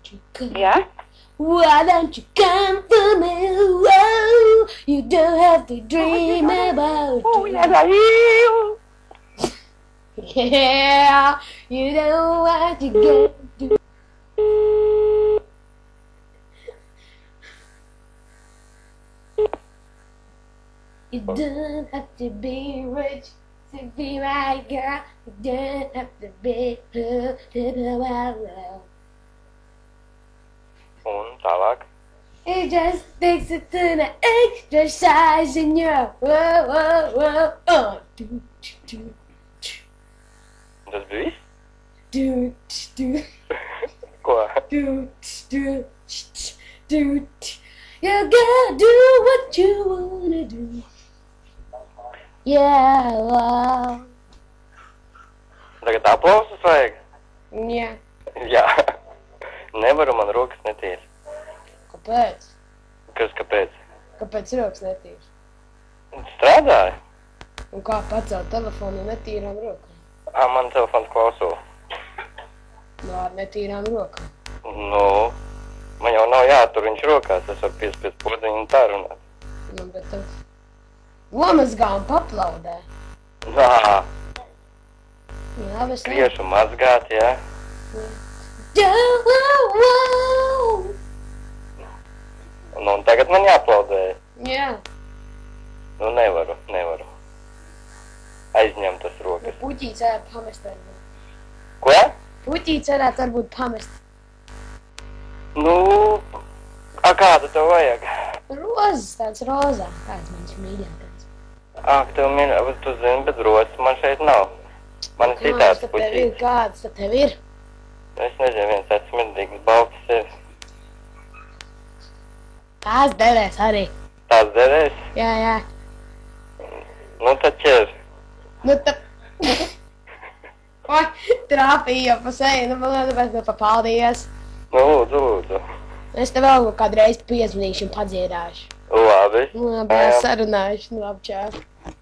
don't you come? Yeah? Why don't you come for me? Whoa, you don't have to dream about it. Yeah, you know what you get to. You don't have to be rich to be my girl. You don't have to be blue to be my love. Un tālāk. It just takes it to the exercise in your whoa, whoa, whoa, oh. Tas bija viss? Do, do, Ko? do, do, do. You gotta do what you wanna do. Yeah, wow. Tagad aplausus vajag? Jā. Jā. Nevaru, man rokas netīras. Kāpēc? Kāpēc? Kāpēc rokas netīras? Strādāja? Un kā pacelt telefonu netīrām rokām? Man telefons klauso. Nu, ar netīrām rokām. Nu, man jau nav jātur viņš rokās, es varu piespiest podziņu un tā runāt. Nu, bet tev nomazgā un paplaudē. Nā, Jā, bet griešu mazgāt, jā. Nu, un tagad man jāplaudē. Jā. Nu, nevaru. Aizņem tas rokas. Puķīts varētu pamest varbūt. Ko? Puķīts varētu varbūt pamest. Nu, kādu tev vajag? Rozes, tāds rozā. Kāds manis mīļākais. Tev mīļā, tu zini, bet rozes man šeit nav. Man ir citāds puķīts. Kāds tad tev ir? Es nezinu, viens tāds smirdīgs balts ir. Tās derēs arī. Tās derēs? Jā. Nu, tad ķer. Nu, tad... Oi, trāpīja pa seju, nu, man tāpēc nu papaldies. Nu, lūdzu. Es te vēl kādreiz piezvanīšu un padziedāšu. Labi. Labi, es sarunāšu, nu, labi, čau.